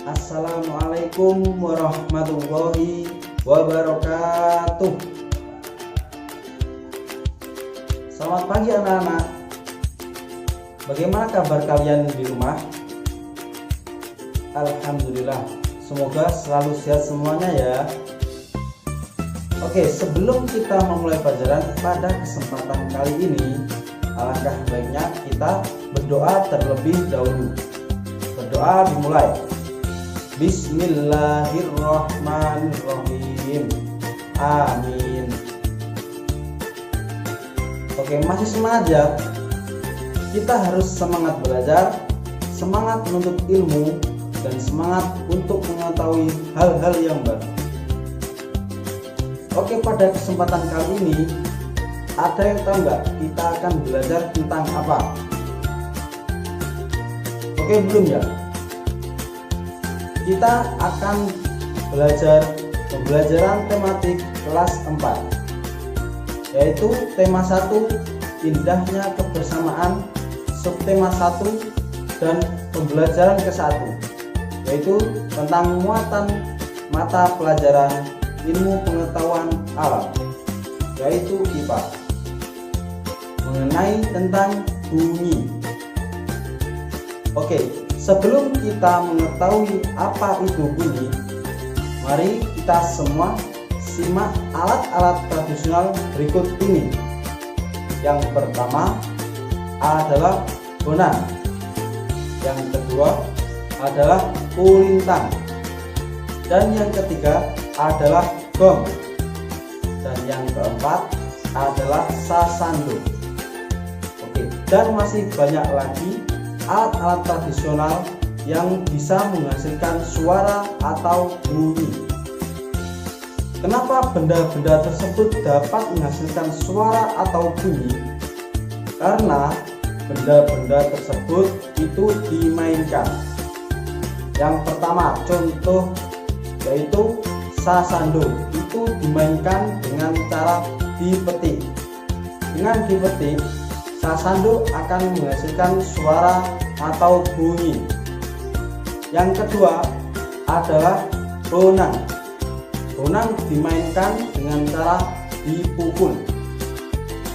Assalamualaikum warahmatullahi wabarakatuh. Selamat pagi anak-anak. Bagaimana kabar kalian di rumah? Alhamdulillah, semoga selalu sehat semuanya ya. Oke, sebelum kita memulai pelajaran pada kesempatan kali ini, alangkah baiknya kita berdoa terlebih dahulu. Berdoa dimulai. Bismillahirrahmanirrahim. Amin. Oke, masih semangat ya. Kita harus semangat belajar, semangat menuntut ilmu, dan semangat untuk mengetahui hal-hal yang baru. Oke, pada kesempatan kali ini ada yang tahu nggak kita akan belajar tentang apa? Oke, belum ya? Kita akan belajar pembelajaran tematik kelas 4, yaitu tema 1 indahnya kebersamaan, subtema 1 dan pembelajaran ke-1, yaitu tentang muatan mata pelajaran ilmu pengetahuan alam, yaitu IPA, mengenai tentang bunyi. Oke, sebelum kita mengetahui apa itu bunyi, mari kita semua simak alat-alat tradisional berikut ini. Yang pertama adalah bonan, yang kedua adalah kulintang, dan yang ketiga adalah gong, dan yang keempat adalah sasando. Oke, dan masih banyak lagi alat-alat tradisional yang bisa menghasilkan suara atau bunyi. Kenapa benda-benda tersebut dapat menghasilkan suara atau bunyi? Karena benda-benda tersebut itu dimainkan. Yang pertama contoh yaitu sasando, itu dimainkan dengan cara dipetik. Dengan dipetik, sasando akan menghasilkan suara atau bunyi. Yang kedua adalah bonang. Bonang dimainkan dengan cara dipukul.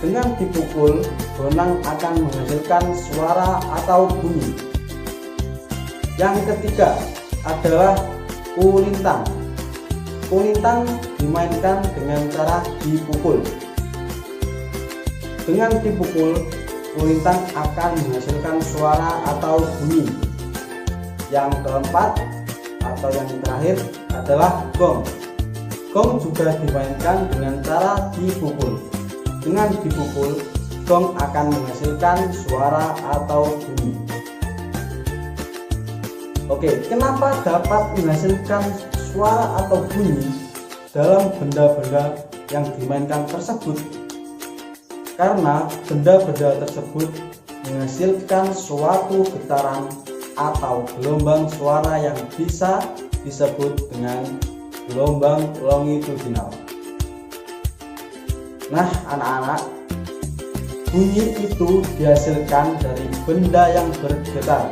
Dengan dipukul, bonang akan menghasilkan suara atau bunyi. Yang ketiga adalah kulintang. Kulintang dimainkan dengan cara dipukul. Dengan dipukul, kulintang akan menghasilkan suara atau bunyi. Yang keempat atau yang terakhir adalah gong. Gong juga dimainkan dengan cara dipukul. Dengan dipukul, gong akan menghasilkan suara atau bunyi. Oke, kenapa dapat menghasilkan suara atau bunyi dalam benda-benda yang dimainkan tersebut? Karena benda-benda tersebut menghasilkan suatu getaran atau gelombang suara yang bisa disebut dengan gelombang longitudinal. Nah, anak-anak, bunyi itu dihasilkan dari benda yang bergetar,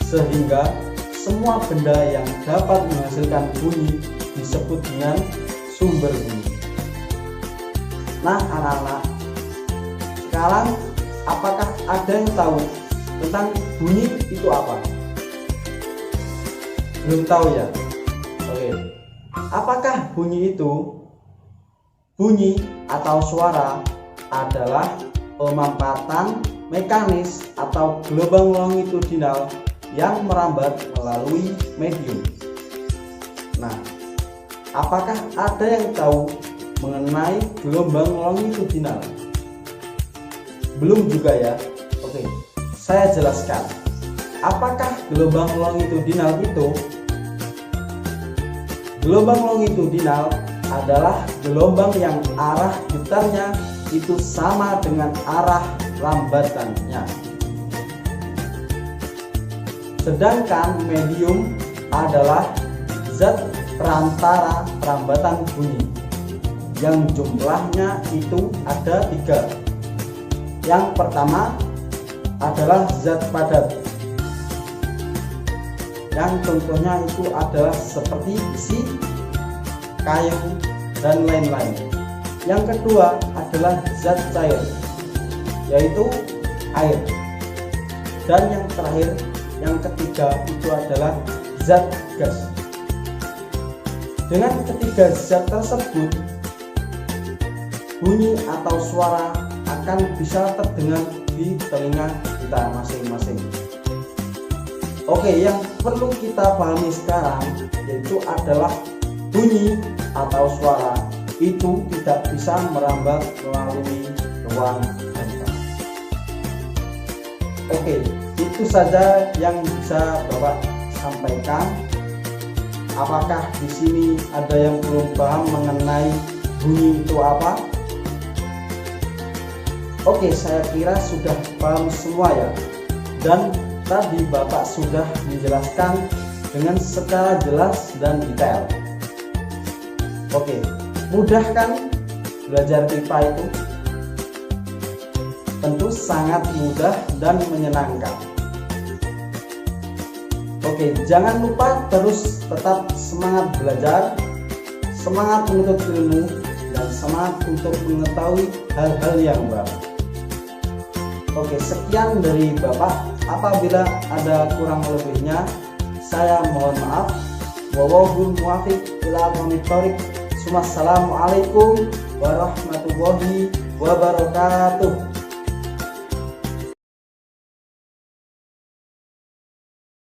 sehingga semua benda yang dapat menghasilkan bunyi disebut dengan sumber bunyi. Nah, anak-anak, sekarang apakah ada yang tahu tentang bunyi itu apa? Belum tahu ya? Oke. Apakah bunyi itu? Bunyi atau suara adalah pemampatan mekanis atau gelombang longitudinal yang merambat melalui medium. Nah, apakah ada yang tahu mengenai gelombang longitudinal? Belum juga ya? Oke, saya jelaskan. Apakah gelombang longitudinal itu? Gelombang longitudinal adalah gelombang yang arah getarnya itu sama dengan arah rambatannya. Sedangkan medium adalah zat perantara perambatan bunyi yang jumlahnya itu ada 3. Yang pertama adalah zat padat. yang contohnya itu adalah seperti besi, kayu, dan lain-lain. Yang kedua adalah zat cair, yaitu air. Dan yang terakhir, yang ketiga itu adalah zat gas. Dengan ketiga zat tersebut, bunyi atau suara akan bisa terdengar di telinga kita masing-masing. Oke, yang perlu kita pahami sekarang yaitu adalah bunyi atau suara itu tidak bisa merambat melalui ruang dengar. Oke, itu saja yang bisa Bapak sampaikan. Apakah di sini ada yang belum paham mengenai bunyi itu apa? Oke, saya kira sudah paham semua ya. Dan tadi Bapak sudah menjelaskan dengan secara jelas dan detail. Oke, mudah kan belajar pipa itu? Tentu sangat mudah dan menyenangkan. Oke, jangan lupa terus tetap semangat belajar, semangat menuntut ilmu, dan semangat untuk mengetahui hal-hal yang baru. Oke, sekian dari Bapak. Apabila ada kurang lebihnya, saya mohon maaf. Wallahul muwaffiq ila aqwamit thoriq. Wassalamualaikum warahmatullahi wabarakatuh.